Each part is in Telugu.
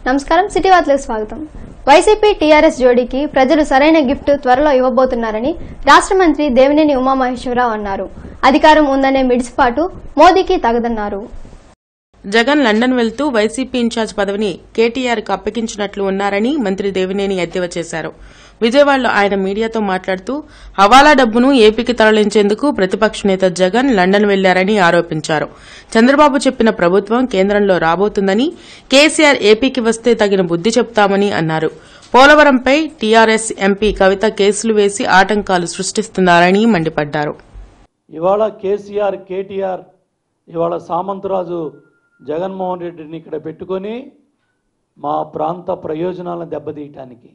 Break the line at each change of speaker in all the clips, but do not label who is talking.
నమస్కారం సిటీ వార్తలకు స్వాగతం. వైసీపీ టీఆర్ఎస్ జోడీకి ప్రజలు సరైన గిఫ్ట్ త్వరలో ఇవ్వబోతున్నారని రాష్ట్ర మంత్రి దేవినేని ఉమామహేశ్వరరావు అన్నారు. అధికారం ఉందనే మిడిసిపాటు మోదీకి తగదన్నారు.
జగన్ లండన్ వెళ్తూ వైసీపీ ఇన్ఛార్జ్ పదవిని కేటీఆర్కు అప్పగించినట్లు ఉన్నారని మంత్రి దేవినేని ఎద్దేవా చేశారు. విజయవాడలో ఆయన మీడియాతో మాట్లాడుతూ హవాలా డబ్బును ఏపీకి తరలించేందుకు ప్రతిపక్ష నేత జగన్ లండన్ వెళ్లారని ఆరోపించారు. చంద్రబాబు చెప్పిన ప్రభుత్వం కేంద్రంలో రాబోతుందని, కేసీఆర్ ఏపీకి వస్తే తగిన బుద్ది చెప్తామని అన్నారు. పోలవరంపై టీఆర్ఎస్ ఎంపీ కవిత కేసులు వేసి ఆటంకాలు సృష్టిస్తున్నారని మండిపడ్డారు.
ఇవాళ కేసీఆర్, కేటీఆర్ ఇవాళ సామంతరాజు జగన్మోహన్ రెడ్డిని ఇక్కడ పెట్టుకొని మా ప్రాంత ప్రయోజనాలను దెబ్బతీయటానికి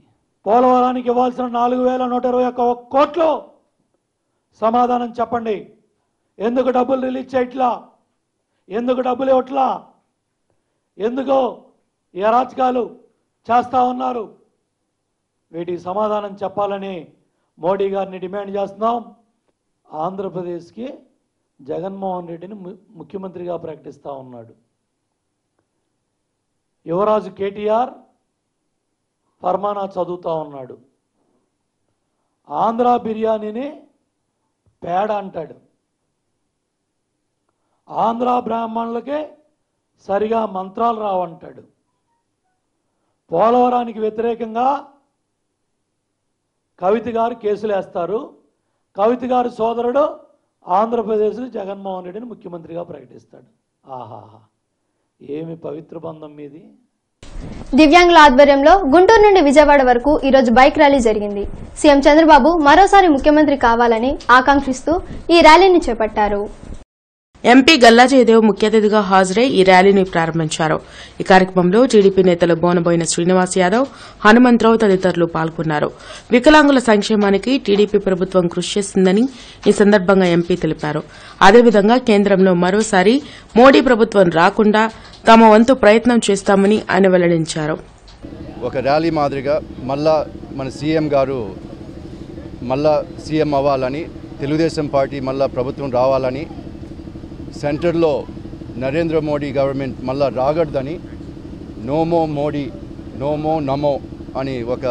పోలవరానికి ఇవ్వాల్సిన 4121 కోట్లు సమాధానం చెప్పండి. ఎందుకు డబ్బులు రిలీజ్ చేయట్లా? ఎందుకు డబ్బులు ఇవ్వట్లా? ఎందుకు ఈ అరాచకాలు చేస్తూ ఉన్నారు? వీటికి సమాధానం చెప్పాలని మోడీ గారిని డిమాండ్ చేస్తున్నాం. ఆంధ్రప్రదేశ్కి జగన్మోహన్ రెడ్డిని ముఖ్యమంత్రిగా ప్రకటిస్తూ ఉన్నాడు. యువరాజు కేటీఆర్ ఫర్మానా చదువుతూ ఉన్నాడు. ఆంధ్ర బిర్యానీని పేడ అంటాడు. ఆంధ్ర బ్రాహ్మణులకే సరిగా మంత్రాలు రావంటాడు. పోలవరానికి వ్యతిరేకంగా కవిత గారు కేసులు వేస్తారు. కవిత గారి సోదరుడు ఆంధ్రప్రదేశ్లో జగన్మోహన్ రెడ్డిని ముఖ్యమంత్రిగా ప్రకటిస్తాడు. ఆహాహా, ఏమి పవిత్ర బంధం మీది.
దివ్యాంగుల ఆధ్వర్యంలో గుంటూరు నుండి విజయవాడ వరకు ఈరోజు బైక్ ర్యాలీ జరిగింది. సీఎం చంద్రబాబు మరోసారి ముఖ్యమంత్రి కావాలని ఆకాంక్షిస్తూ ఈ ర్యాలీని చేపట్టారు.
ఎంపీ గల్లా జయదేవ్ ముఖ్య అతిథిగా హాజరై ఈ ర్యాలీని ప్రారంభించారు. ఈ కార్యక్రమంలో టీడీపీ నేతలు బోనబోయిన శ్రీనివాస్ యాదవ్, హనుమంతరావు తదితరులు పాల్గొన్నారు. వికలాంగుల సంక్షేమానికి టీడీపీ ప్రభుత్వం కృషి చేస్తుందని ఈ సందర్భంగా ఎంపీ తెలిపారు. అదేవిధంగా కేంద్రంలో మరోసారి మోడీ ప్రభుత్వం రాకుండా తమ వంతు ప్రయత్నం చేస్తామని ఆయన వెల్లడించారు.
ఒక ర్యాలీ మాదిరిగా మళ్ళా మన సీఎం గారు మళ్ళా సీఎం అవ్వాలని, తెలుగుదేశం పార్టీ మళ్ళా ప్రభుత్వం రావాలని, సెంటర్లో నరేంద్ర మోడీ గవర్నమెంట్ మళ్ళా రాగడదని, నోమో మోడీ నోమో నమో అని ఒక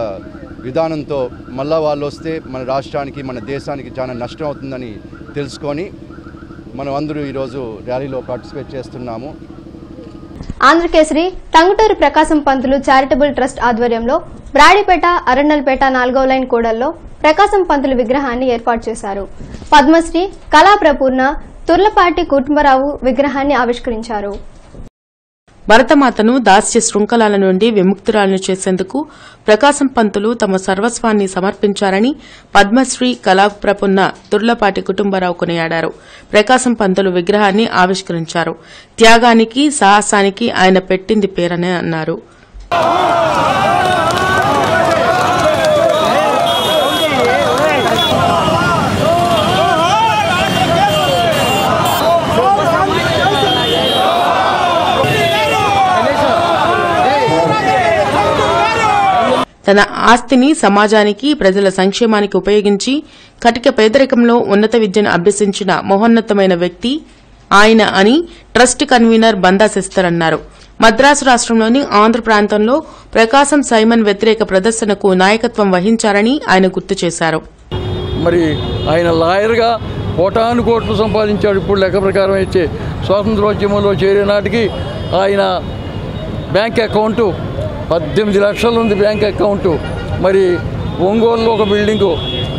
విధానంతో మళ్ళా వాళ్ళు వస్తే మన రాష్ట్రానికి, మన దేశానికి చాలా నష్టం అవుతుందని తెలుసుకొని మనం అందరూ ఈరోజు ర్యాలీలో పార్టిసిపేట్ చేస్తున్నాము.
ఆంధ్రకేసరి టంగుటూరి ప్రకాశం పంతులు చారిటబుల్ ట్రస్ట్ ఆధ్వర్యంలో బ్రాడీపేట, అరణ్యలపేట 4వ లైన్ కూడల్లో ప్రకాశం పంతులు విగ్రహాన్ని ఏర్పాటు చేశారు. పద్మశ్రీ కళాప్రపూర్ణ తుర్లపాటి కుటుంబరావు విగ్రహాన్ని ఆవిష్కరించారు.
భరతమాతను దాస్య శృంఖలాల నుండి విముక్తురాలను చేసేందుకు ప్రకాశం పంతులు తమ సర్వస్వాన్ని సమర్పించారని పద్మశ్రీ కళాప్రపూర్ణ తుర్లపాటి కుటుంబరావు కొనియాడారు. ప్రకాశం పంతులు విగ్రహాన్ని ఆవిష్కరించారు. త్యాగానికి, సాహసానికి ఆయన పెట్టింది పేరని అన్నారు. తన ఆస్తిని సమాజానికి, ప్రజల సంక్షేమానికి ఉపయోగించి కటిక పేదరికంలో ఉన్నత విద్యను అభ్యసించిన మహోన్నతమైన వ్యక్తి ఆయన అని ట్రస్ట్ కన్వీనర్ బందా సిస్టర్ అన్నారు. మద్రాసు రాష్ట్రంలోని ఆంధ్ర ప్రాంతంలో ప్రకాశం సైమన్ వ్యతిరేక ప్రదర్శనకు నాయకత్వం వహించారని ఆయన గుర్తు చేశారు.
మరి ఆయన లాయర్గా కోటాను కోట్లు సంపాదించాడు. ఇప్పుడు లెక్క ప్రకారం అయితే స్వాతంత్రోద్యమంలో చేరే నాటికి ఆయన బ్యాంక్ అకౌంటు 18 లక్షలు ఉంది. బ్యాంక్ అకౌంటు మరి ఒంగోలులో ఒక బిల్డింగు,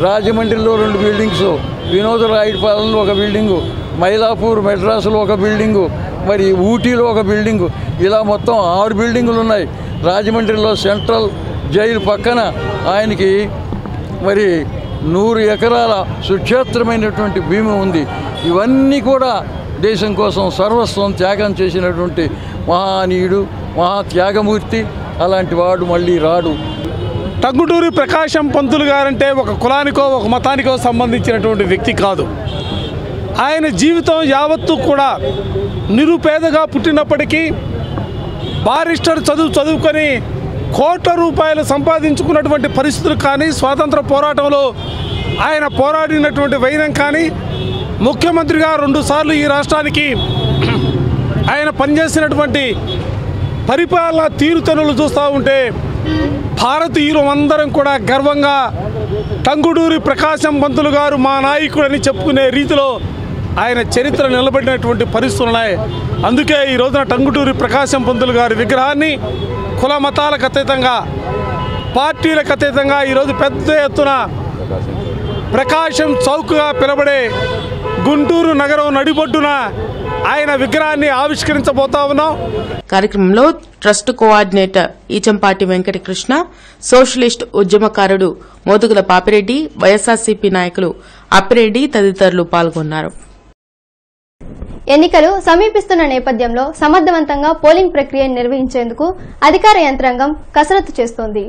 రాజమండ్రిలో 2 బిల్డింగ్స్, వినోదరాయుడుపాలెంలో ఒక బిల్డింగు, మైలాపూర్ మెడ్రాసులో ఒక బిల్డింగు, మరి ఊటీలో ఒక బిల్డింగు, ఇలా మొత్తం 6 బిల్డింగులు ఉన్నాయి. రాజమండ్రిలో సెంట్రల్ జైలు పక్కన ఆయనకి మరి 100 ఎకరాల సుక్షేత్రమైనటువంటి భూమి ఉంది. ఇవన్నీ కూడా దేశం కోసం సర్వస్వం త్యాగం చేసినటువంటి మహానీయుడు, మహా త్యాగమూర్తి. అలాంటి వాడు మళ్ళీ రాడు.
టంగుటూరి ప్రకాశం పంతులు గారంటే ఒక కులానికో ఒక మతానికో సంబంధించినటువంటి వ్యక్తి కాదు. ఆయన జీవితం యావత్తు కూడా నిరుపేదగా పుట్టినప్పటికీ బారిస్టర్ చదువుకొని కోట్ల రూపాయలు సంపాదించుకున్నటువంటి పరిస్థితులు కానీ, స్వాతంత్ర పోరాటంలో ఆయన పోరాడినటువంటి వైనం కానీ, ముఖ్యమంత్రిగా 2 సార్లు ఈ రాష్ట్రానికి ఆయన పనిచేసినటువంటి పరిపాలన తీరుతెన్నులు చూస్తూ ఉంటే భారతీయులం అందరం కూడా గర్వంగా టంగుటూరి ప్రకాశం పంతులు గారు మా నాయకుడని చెప్పుకునే రీతిలో ఆయన చరిత్ర నిలబడినటువంటి పరిస్థితులు ఉన్నాయి. అందుకే ఈ రోజున టంగుటూరి ప్రకాశం పంతులు గారి విగ్రహాన్ని కుల మతాలకు అతీతంగా, పార్టీలకు అతీతంగా ఈరోజు పెద్ద ఎత్తున ప్రకాశం చౌక్గా పిలబడే గుంటూరు నగరం నడిబొడ్డున ఆయన విగ్రహాన్ని ఆవిష్కరించబోతా ఉన్నాం.
కార్యక్రమంలో trust coordinator Eechampati Venkatakrishna, socialist ఉద్యమకారుడు మోదుగుల పాపిరెడ్డి, వైఎస్ఆర్సీపీ నాయకులు అప్పిరెడ్డి తదితరులు పాల్గొన్నారు.
ఎన్నికలు సమీపిస్తున్న నేపథ్యంలో సమర్థవంతంగా పోలింగ్ ప్రక్రియను నిర్వహించేందుకు అధికార యంత్రాంగం కసరత్తు చేస్తోంది.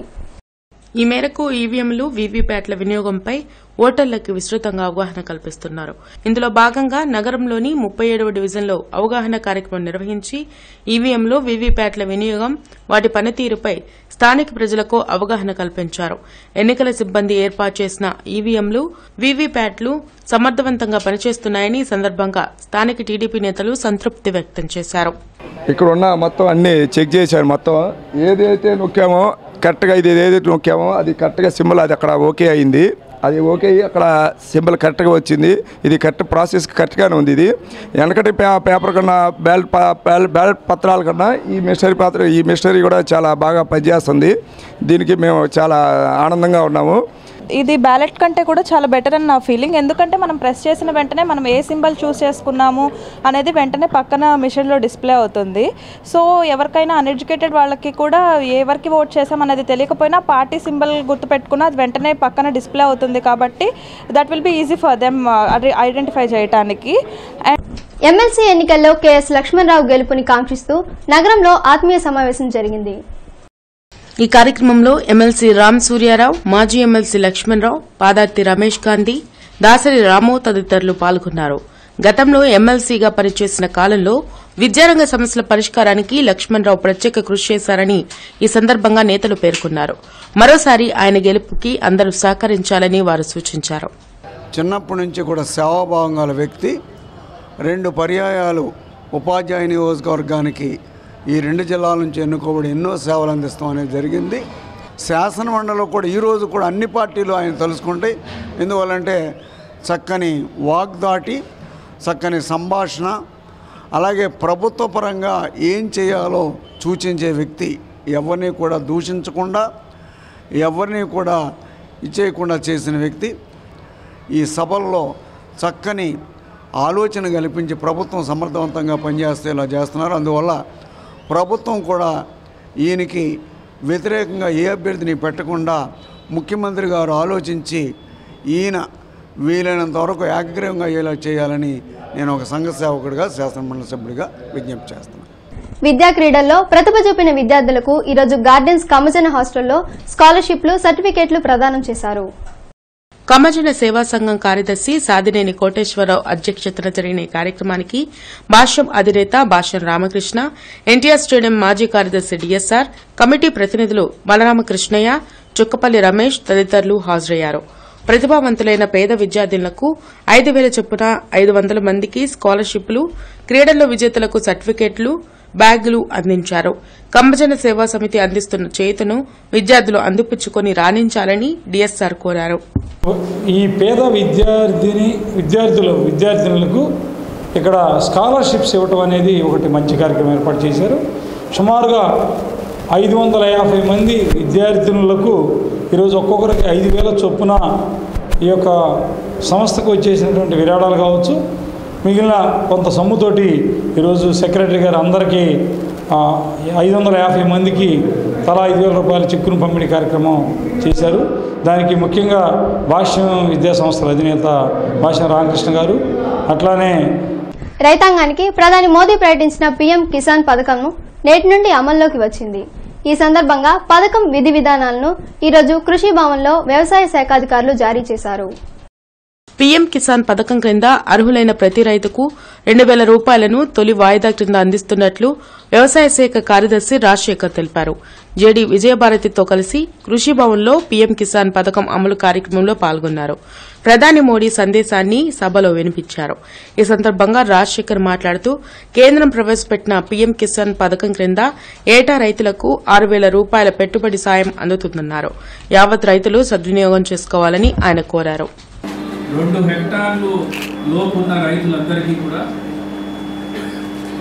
ఈ మేరకు ఈవీఎంలు, వీవీప్యాట్ల వినియోగంపై ఓటర్లకు విస్తృతంగా అవగాహన కల్పిస్తున్నారు. ఇందులో భాగంగా నగరంలోని 37వ డివిజన్లో అవగాహన కార్యక్రమం నిర్వహించి ఈవీఎంలు, వీవీప్యాట్ల వినియోగం, వాటి పనితీరుపై స్థానిక ప్రజలకు అవగాహన కల్పించారు. ఎన్నికల సిబ్బంది ఏర్పాటు చేసిన ఈవీఎంలు, వీవీప్యాట్లు సమర్థవంతంగా పనిచేస్తున్నాయని ఈ సందర్భంగా స్థానిక టీడీపీ నేతలు సంతృప్తి వ్యక్తం చేశారు.
ఇక్కడ ఉన్న మొత్తం అన్ని చెక్ చేశారు. మొత్తం ఏదైతే నొక్కామో కరెక్ట్గా, ఇది ఏదైతే నొక్కామో అది కరెక్ట్గా సింబల్ అది అక్కడ ఓకే అయింది. అది ఓకే అయ్యి అక్కడ సింబల్ కరెక్ట్గా వచ్చింది. ఇది కరెక్ట్ ప్రాసెస్ కరెక్ట్గానే ఉంది. ఇది వెనకటి పేపర్ కన్నా బ్యాలెట్ పత్రాల కన్నా ఈ మిషనరీ కూడా చాలా బాగా పనిచేస్తుంది. దీనికి మేము చాలా ఆనందంగా ఉన్నాము.
ఇది బ్యాలెట్ కంటే కూడా చాలా బెటర్ అని నా ఫీలింగ్. ఎందుకంటే మనం ప్రెస్ చేసిన వెంటనే మనం ఏ సింబల్ చూస్ చేసుకున్నాము అనేది వెంటనే పక్కన మిషన్లో డిస్ప్లే అవుతుంది. సో ఎవరికైనా అన్ఎడ్యుకేటెడ్ వాళ్ళకి కూడా ఎవరికి ఓట్ చేసాం అనేది తెలియకపోయినా పార్టీ సింబల్ గుర్తుపెట్టుకున్న అది వెంటనే పక్కన డిస్ప్లే అవుతుంది. కాబట్టి that will be easy for them identify చేయడానికి.
ఎమ్మెల్సీ ఎన్నికల్లో కెఎస్ లక్ష్మణరావు గెలుపుని కాంక్షిస్తూ నగరంలో ఆత్మీయ సమావేశం జరిగింది.
ఈ కార్యక్రమంలో ఎమ్మెల్సీ రామ్ సూర్యారావు, మాజీ ఎమ్మెల్సీ లక్ష్మణరావు, పాదార్తి రమేష్ గాంధీ, దాసరి రాము తదితరులు పాల్గొన్నారు. గతంలో ఎమ్మెల్సీగా పనిచేసిన కాలంలో విద్యారంగ సమస్యల పరిష్కారానికి లక్ష్మణరావు ప్రత్యేక కృషి చేశారని ఈ సందర్భంగా నేతలు పేర్కొన్నారు. మరోసారి ఆయన గెలుపుకి అందరూ సహకరించాలని వారు సూచించారు.
చిన్నప్పటి నుంచి కూడా సేవాభావం గల వ్యక్తి. 2 పర్యాయాలు ఉపాధ్యాయ నియోజకవర్గానికి ఈ 2 జిల్లాల నుంచి ఎన్నుకోబడి ఎన్నో సేవలు అందిస్తాం అనేది జరిగింది. శాసనమండలిలో కూడా ఈరోజు కూడా అన్ని పార్టీలు ఆయన తలుసుకుంటాయి. ఎందువల్లంటే చక్కని వాగ్దాటి, చక్కని సంభాషణ, అలాగే ప్రభుత్వ పరంగా ఏం చేయాలో సూచించే వ్యక్తి. ఎవరిని కూడా దూషించకుండా, ఎవరిని కూడా ఇచ్చేయకుండా చేసిన వ్యక్తి. ఈ సభల్లో చక్కని ఆలోచన కల్పించి ప్రభుత్వం సమర్థవంతంగా పనిచేస్తే ఇలా చేస్తున్నారు. అందువల్ల ప్రభుత్వం కూడా ఈయనకి వ్యతిరేకంగా ఏ అభ్యర్థిని పెట్టకుండా ముఖ్యమంత్రి గారు ఆలోచించి ఈయన వీలైనంత వరకు ఏకగ్రీవంగా అయ్యేలా చేయాలని నేను ఒక సంఘ సేవకుడిగా, శాసనమండలి సభ్యుడిగా విజ్ఞప్తి చేస్తున్నాను.
విద్యా క్రీడల్లో ప్రతిభ చూపిన విద్యార్థులకు ఈరోజు గార్డెన్స్ కమ్మజన హాస్టల్లో స్కాలర్షిప్లు, సర్టిఫికేట్లు ప్రదానం చేశారు.
కమ్మజన సేవా సంఘం కార్యదర్శి సాదినేని కోటేశ్వరరావు అధ్యక్షతన జరిగిన ఈ కార్యక్రమానికి భాష్యం అధినేత భాష్యం రామకృష్ణ, ఎన్టీఆర్ స్టేడియం మాజీ కార్యదర్శి డీఎస్ఆర్, కమిటీ ప్రతినిధులు బలరామకృష్ణయ్య, చుక్కపల్లి రమేష్ తదితరులు హాజరయ్యారు. ప్రతిభావంతులైన పేద విద్యార్థులకు 5,000 చొప్పున 500 మందికి స్కాలర్షిప్లు, క్రీడల్లో విజేతలకు సర్టిఫికెట్లు, బ్యాగులు అందించారు. కమ్మజన సేవా సమితి అందిస్తున్న చేతును విద్యార్థులు అందిపుచ్చుకొని రాణించాలని డీఎస్ఆర్ కోరారు.
ఈ పేద విద్యార్థులకు ఇక్కడ స్కాలర్షిప్స్ ఇవ్వటం అనేది ఒకటి మంచి కార్యక్రమం ఏర్పాటు చేశారు. సుమారుగా 550 మంది విద్యార్థినులకు ఈరోజు ఒక్కొక్కరికి 5,000 చొప్పున ఈ యొక్క సంస్థకు వచ్చేసినటువంటి విరాళాలు కావచ్చు, మిగిలిన కొంత సొమ్ముతోటి ఈరోజు సెక్రటరీ గారు అందరికీ 550 మందికి తలా 5,000 రూపాయల చెక్కును పంపిణీ కార్యక్రమం చేశారు. దానికి ముఖ్యంగా భాష్యం విద్యా సంస్థల అధినేత భాష్యం రామకృష్ణ గారు, అట్లానే
రైతాంగానికి ప్రధాని మోదీ ప్రకటించిన పీఎం కిసాన్ పథకం నేటి నుండి అమల్లోకి వచ్చింది. ఈ సందర్భంగా పథకం విధి విధానాలను ఈరోజు కృషి భవన్లో వ్యవసాయ శాఖాధికారులు జారీ చేశారు.
పీఎం కిసాన్ పథకం క్రింద అర్హులైన ప్రతి రైతుకు 2,000 రూపాయలను తొలి వాయిదా కింద అందిస్తున్నట్లు వ్యవసాయ శాఖ కార్యదర్శి రాజశేఖర్ తెలిపారు. జేడీ విజయభారతితో కలిసి కృషి భవన్లో పీఎం కిసాన్ పథకం అమలు కార్యక్రమంలో పాల్గొన్నారు. ప్రధాని మోడీ సందేశాన్ని సభలో వినిపించారు. ఈ సందర్భంగా రాజశేఖర్ మాట్లాడుతూ కేంద్రం ప్రవేశపెట్టిన పీఎం కిసాన్ పథకం క్రింద ఏటా రైతులకు 6,000 రూపాయల పెట్టుబడి సాయం అందుతుందన్నారు. యావత్ రైతులు సద్వినియోగం చేసుకోవాలని ఆయన కోరారు.
2 హెక్టార్లు లోపున్న రైతులందరికీ కూడా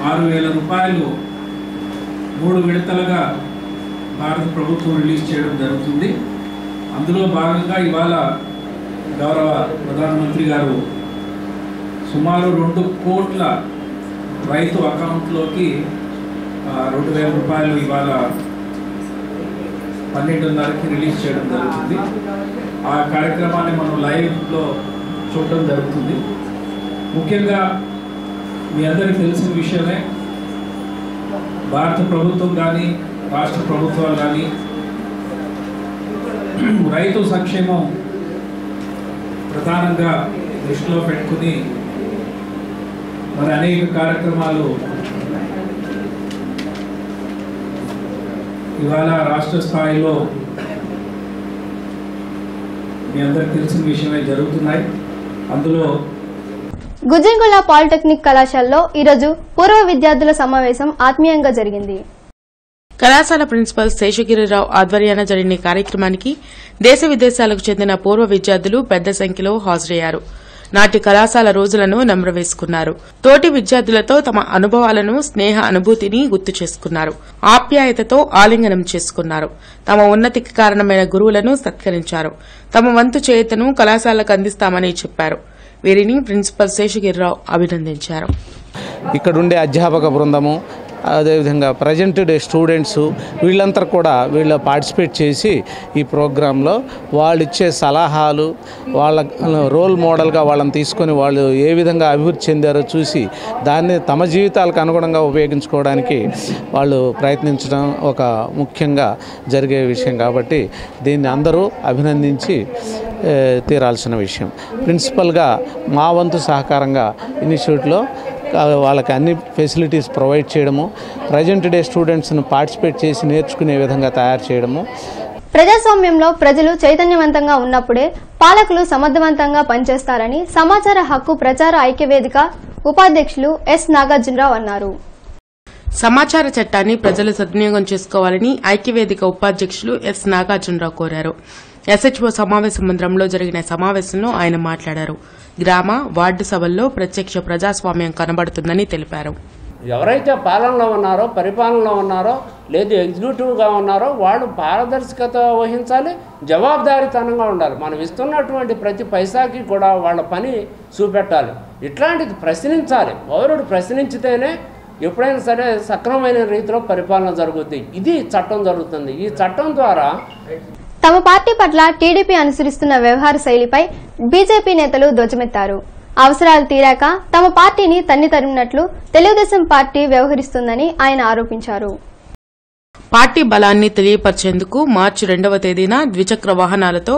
6,000 రూపాయలు 3 విడతలుగా భారత ప్రభుత్వం రిలీజ్ చేయడం జరుగుతుంది. అందులో భాగంగా ఇవాళ గౌరవ ప్రధానమంత్రి గారు సుమారు 2 కోట్ల రైతు అకౌంట్లోకి 2,000 రూపాయలు ఇవాళ 12:30కి రిలీజ్ చేయడం జరుగుతుంది. ఆ కార్యక్రమాన్ని మనం లైవ్లో చూడడం జరుగుతుంది. ముఖ్యంగా మీ అందరికీ తెలిసిన విషయమే, భారత ప్రభుత్వం కానీ రాష్ట్ర ప్రభుత్వాలు కానీ రైతు సంక్షేమం ప్రధానంగా దృష్టిలో పెట్టుకుని మరి అనేక కార్యక్రమాలు ఇవాళ రాష్ట్ర స్థాయిలో మీ అందరికి తెలిసిన విషయమే జరుగుతున్నాయి. అందులో
గుజ్జంగుల పాలిటెక్నిక్ కళాశాలలో ఈరోజు పూర్వ విద్యార్థుల సమావేశం ఆత్మీయంగా జరిగింది.
కళాశాల ప్రిన్సిపల్ శేషగిరిరావు ఆధ్వర్యాన జరిగిన కార్యక్రమానికి దేశ విదేశాలకు చెందిన పూర్వ విద్యార్థులు పెద్ద సంఖ్యలో హాజరయ్యారు. నాటి కళాశాల రోజులను నెమరవేసుకున్నారు. తోటి విద్యార్థులతో తమ అనుభవాలను, స్నేహ అనుభూతిని గుర్తు చేసుకున్నారు. ఆప్యాయతతో ఆలింగనం చేసుకున్నారు. తమ ఉన్నతికి కారణమైన గురువులను సత్కరించారు. తమ వంతు చేతను కళాశాలకు అందిస్తామని చెప్పారు. వీరిని ప్రిన్సిపల్ శేషగిరిరావు అభినందించారు.
ఇక్కడుండే అధ్యాపక బృందము, అదేవిధంగా ప్రజెంట్ డే స్టూడెంట్స్ వీళ్ళంతా కూడా పార్టిసిపేట్ చేసి ఈ ప్రోగ్రాంలో వాళ్ళు ఇచ్చే సలహాలు, వాళ్ళ రోల్ మోడల్గా వాళ్ళని తీసుకొని వాళ్ళు ఏ విధంగా అభివృద్ధి చెందారో చూసి దాన్ని తమ జీవితాలకు అనుగుణంగా ఉపయోగించుకోవడానికి వాళ్ళు ప్రయత్నించడం ఒక ముఖ్యంగా జరిగే విషయం కాబట్టి దీన్ని అందరూ అభినందించి తీరాల్సిన విషయం. ప్రిన్సిపల్గా మా వంతు సహకారంగా ఇన్స్టిట్యూట్లో వాళ్ళకి అన్ని ఫెసిలిటీస్ ప్రొవైడ్ చేయడము, ప్రజెంట్ డే స్టూడెంట్స్ను పార్టిసిపేట్ చేసి నేర్చుకునే విధంగా తయారు చేయడము.
ప్రజాస్వామ్యంలో ప్రజలు చైతన్యవంతంగా ఉన్నప్పుడే పాలకులు సమర్థవంతంగా పనిచేస్తారని సమాచార హక్కు ప్రచార ఐక్యవేదిక ఉపాధ్యక్షులు ఎస్ నాగార్జునరావు అన్నారు.
సమాచార చట్టాన్ని ప్రజలు సద్వినియోగం చేసుకోవాలని ఐక్యవేదిక ఉపాధ్యక్షులు ఎస్ నాగార్జునరావు కోరారు. ఎస్హెచ్ఓ సమావేశ మందిరంలో జరిగిన సమావేశంలో ఆయన మాట్లాడారు. గ్రామ, వార్డు సభల్లో ప్రత్యక్ష ప్రజాస్వామ్యం కనబడుతుందని తెలిపారు.
ఎవరైతే పాలనలో ఉన్నారో, పరిపాలనలో ఉన్నారో, లేదు ఎగ్జిక్యూటివ్గా ఉన్నారో వాళ్ళు పారదర్శకత వహించాలి, జవాబుదారీతనంగా ఉండాలి. మనం ఇస్తున్నటువంటి ప్రతి పైసాకి కూడా వాళ్ళ పని చూపెట్టాలి. ఇట్లాంటిది ప్రశ్నించాలి. పౌరుడు ప్రశ్నించితేనే ఎప్పుడైనా సరే సక్రమమైన రీతిలో పరిపాలన జరుగుతుంది. ఇది చట్టం జరుగుతుంది. ఈ చట్టం ద్వారా
తమ పార్టీ పట్ల టీడీపీ అనుసరిస్తున్న వ్యవహార శైలిపై బీజేపీ నేతలు ధ్వజమెత్తారు. అవసరాలు తీరాక తమ పార్టీని తన్ని తరిమినట్లు తెలుగుదేశం పార్టీ వ్యవహరిస్తుందని ఆయన ఆరోపించారు.
పార్టీ బలాన్ని తెలియపరిచేందుకు మార్చి 2వ తేదీన ద్విచక్ర వాహనాలతో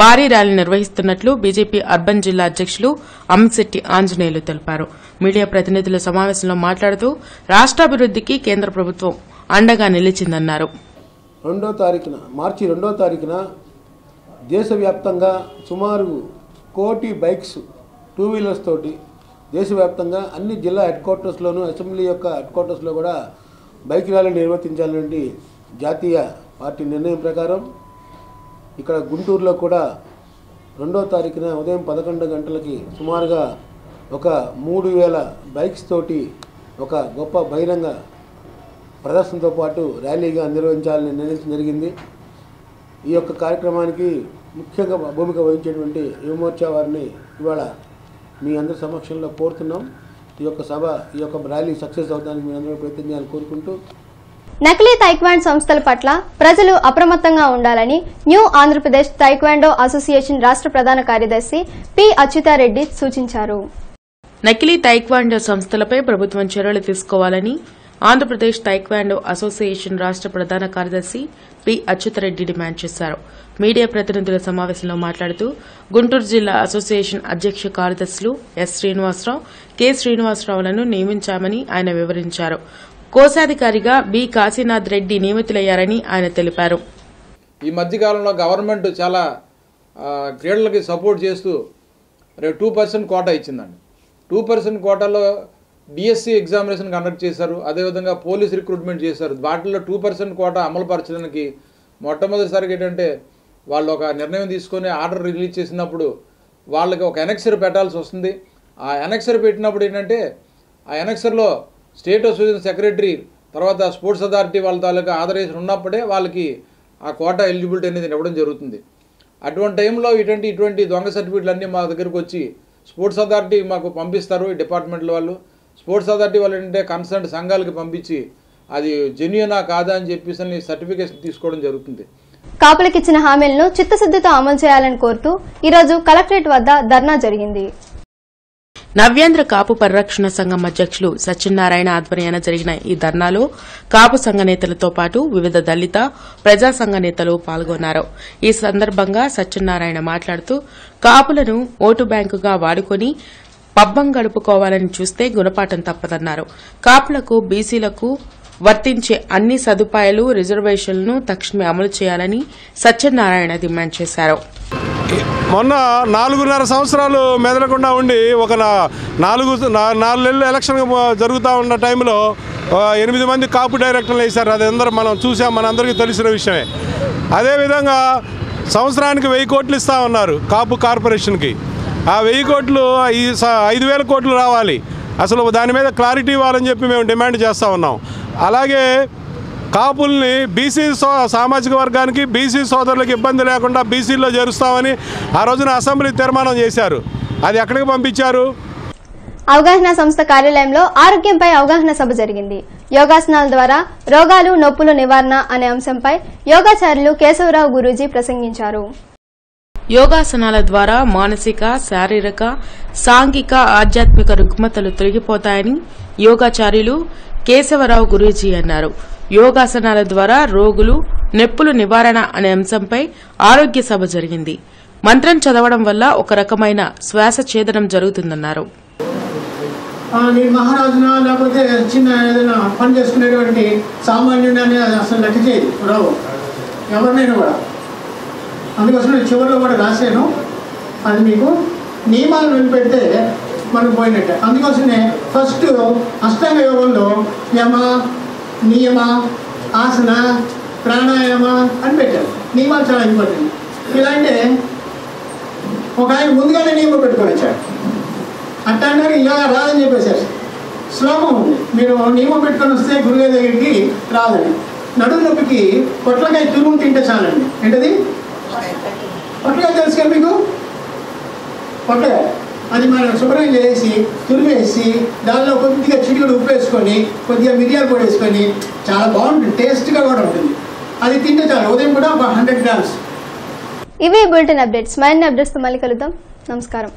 భారీ ర్యాలీ నిర్వహిస్తున్నట్లు బీజేపీ అర్బన్ జిల్లా అధ్యకులు అమ్మిశెట్టి ఆంజనేయులు తెలిపారు. మీడియా ప్రతినిధుల సమావేశంలో మాట్లాడుతూ రాష్ట్రాభివృద్దికి కేంద్ర ప్రభుత్వం అండగా నిలిచిందన్నారు.
మార్చి 2వ తారీఖున దేశవ్యాప్తంగా సుమారు 1 కోటి బైక్స్, 2 వీలర్స్ తోటి దేశవ్యాప్తంగా అన్ని జిల్లా హెడ్ క్వార్టర్స్లోనూ, అసెంబ్లీ యొక్క హెడ్ క్వార్టర్స్లో కూడా బైక్ ర్యాలీ నిర్వర్తించాలనే జాతీయ పార్టీ నిర్ణయం ప్రకారం ఇక్కడ గుంటూరులో కూడా 2వ తారీఖున ఉదయం 11 గంటలకి సుమారుగా ఒక 3000 బైక్స్ తోటి ఒక గొప్ప బహిరంగ ప్రదర్శనతో పాటు ర్యాలీగా నిర్వహించాలని నిర్ణయించడం జరిగింది. ఈ యొక్క కార్యక్రమానికి ముఖ్యంగా భూమిక వహించేటువంటి యువమోర్చా వారిని ఇవాళ మీ అందరి సమక్షంలో కోరుతున్నాం. ఈ యొక్క సభ, ఈ యొక్క ర్యాలీ సక్సెస్ అవడానికి మీ అందరూ ప్రయత్నం చేయాలని కోరుకుంటూ,
నకిలీ తైక్వాండో సంస్థల పట్ల ప్రజలు అప్రమత్తంగా ఉండాలని న్యూ ఆంధ్రప్రదేశ్ తైక్వాండో అసోసియేషన్ రాష్ట్ర ప్రధాన కార్యదర్శి పి అచ్యుతారెడ్డి సూచించారు.
నకిలీ తైక్వాండో సంస్థలపై ప్రభుత్వం చర్యలు తీసుకోవాలని ఆంధ్రప్రదేశ్ తైక్వాండో అసోసియేషన్ రాష్ట ప్రధాన కార్యదర్శి పి అచ్యుతరెడ్డి డిమాండ్ చేశారు. మీడియా ప్రతినిధుల సమావేశంలో మాట్లాడుతూ గుంటూరు జిల్లా అసోసియేషన్ అధ్యక్ష కార్యదర్శులు ఎస్ శ్రీనివాసరావు, కె శ్రీనివాసరావులను నియమించామని ఆయన వివరించారు. కోశాధికారిగా బి కాశీనాథ్ రెడ్డి నియమితులయ్యారని ఆయన తెలిపారు.
ఈ మధ్యకాలంలో గవర్నమెంట్ చాలా క్రీడలకి సపోర్ట్ చేస్తూ 2% కోటా ఇచ్చిందండి. 2% కోటాలో డిఎస్సి ఎగ్జామినేషన్ కండక్ట్ చేశారు. అదేవిధంగా పోలీస్ రిక్రూట్మెంట్ చేశారు. వాటిల్లో 2% కోటా అమలుపరచడానికి మొట్టమొదటిసారిగా ఏంటంటే వాళ్ళు ఒక నిర్ణయం తీసుకొని ఆర్డర్ రిలీజ్ చేసినప్పుడు వాళ్ళకి ఒక ఎనెక్సర్ పెట్టాల్సి వస్తుంది. ఆ ఎనెక్సర్ పెట్టినప్పుడు ఏంటంటే ఆ ఎనెక్సర్లో స్టేట్ అసోసియేషన్ సెక్రటరీ తర్వాత స్పోర్ట్స్ అథారిటీ వాళ్ళ తాలూకా ఆథరైజేషన్ ఉన్నప్పుడే వాళ్ళకి ఆ కోటా ఎలిజిబిలిటీ అనేది ఇవ్వడం జరుగుతుంది. అటువంటి టైంలో ఇటువంటి దొంగ సర్టిఫికెట్లు అన్నీ మా దగ్గరకు వచ్చి స్పోర్ట్స్ అథారిటీ మాకు పంపిస్తారు. ఈ డిపార్ట్మెంట్లో వాళ్ళు స్పోర్ట్స్ అథారిటీ వాళ్ళు ఏంటంటే కన్సర్న్ సంఘాలకి పంపించి అది జెన్యూనా కాదా అని చెప్పేసి సర్టిఫికేషన్ తీసుకోవడం జరుగుతుంది.
కాపులకిచ్చిన హామీలను చిత్తశుద్దితో అమలు చేయాలని కోరుతూ ఈరోజు కలెక్టరేట్ వద్ద ధర్నా జరిగింది.
నవ్యాంధ్ర కాపు పరిరక్షణ సంఘం అధ్యకులు సత్యనారాయణ ఆధ్వర్యాన జరిగిన ఈ ధర్నాలో కాపు సంఘ నేతలతో పాటు వివిధ దళిత ప్రజా సంఘ నేతలు పాల్గొన్నారు. ఈ సందర్భంగా సత్యనారాయణ మాట్లాడుతూ కాపులను ఓటు బ్యాంకుగా వాడుకుని పబ్బం గడుపుకోవాలని చూస్తే గుణపాఠం తప్పదన్నారు. కాపులకు బీసీలకు వర్తించే అన్ని సదుపాయాలు రిజర్వేషన్లను తక్షణమే అమలు చేయాలని సత్యనారాయణ డిమాండ్ చేశారు.
మొన్న 4.5 సంవత్సరాలు మెదలకుండా ఉండి ఒక 4 నెలలు ఎలక్షన్ జరుగుతూ ఉన్న టైంలో 8 మంది కాపు డైరెక్టర్లు వేశారు. అది అందరూ మనం చూసాం, మనందరికీ తెలిసిన విషయమే. అదేవిధంగా సంవత్సరానికి 1000 కోట్లు ఇస్తా ఉన్నారు కాపు కార్పొరేషన్కి. ఆ 1000 కోట్లు 5,000 కోట్లు రావాలి. అసలు దాని మీద క్లారిటీ ఇవ్వాలని చెప్పి మేము డిమాండ్ చేస్తూ ఉన్నాం. అలాగే కాపుల్ని బీసీ సామాజిక వర్గానికి బీసీ సోదరులకు ఇబ్బంది లేకుండా బీసీలో చేరుస్తామని ఆ రోజున అసెంబ్లీ తీర్మానం చేశారు. అది ఎక్కడికి పంపించారు?
అవగాహన సంస్థ కార్యాలయంలో ఆరోగ్యంపై అవగాహన సభ జరిగింది. యోగాసనాల ద్వారా రోగాలు నొప్పుల నివారణ అనే అంశంపై యోగాచార్యులు కేశవరావు గురూజీ ప్రసంగించారు.
యోగాసనాల ద్వారా మానసిక, శారీరక, సాంఘిక, ఆధ్యాత్మిక రుగ్మతలు తొలగిపోతాయని యోగాచార్యులు కేశవరావు గురూజీ అన్నారు. యోగాసనాల ద్వారా రోగులు నొప్పుల నివారణ అనే అంశంపై ఆరోగ్య సభ జరిగింది. మంత్రం చదవడం వల్ల ఒక రకమైన శ్వాస ఛేదనం జరుగుతుందన్నారు.
నేను మహారాజున లేకపోతే చిన్న ఏదైనా పని చేసుకునేటువంటి సామాన్యుడు అనేది అసలు లెక్క చేయదు రావు ఎవరినైనా కూడా. అందుకోసం నేను చివరిలో కూడా రాశాను. అది మీకు నియమాలు వినిపెడితే మనకు పోయినట్టే. అందుకోసమే ఫస్ట్ అష్టాంగ యోగంలో యమ, నియమ, ఆసన, ప్రాణాయామ అని పెట్టారు. నియమాలు చాలా ఇంపార్టెంట్. ఇలా అంటే ఒక ఆయన ముందుగానే నియమం పెట్టుకొని వచ్చాడు. అట్లా అన్నారు యోగా రాదని చెప్పేశారు. శ్లోకం ఉంది, మీరు నియమం పెట్టుకొని వస్తే గురుగారి దగ్గరికి రాదని. నడుము నొప్పికి పొట్లకాయ తురుము తింటే చాలండి. ఏంటది? పొట్లకాయ తెలుసు కదా మీకు? పొట్లకాయ అది మనం శుభ్రం చేసి తురిమేసి దానిలో కొద్దిగా చిటికెడు ఉప్పు వేసుకొని కొద్దిగా మిరియాలు పొడి వేసుకొని చాలా బాగుంటుంది, టేస్ట్గా కూడా ఉంటుంది. అది తింటే చాలు. ఉదయం కూడా 100 గ్రామ్స్.
ఇవి బులెటిన్ అప్డేట్స్. మరిన్ని అప్డేట్స్తో మళ్ళీ కలుద్దాం. నమస్కారం.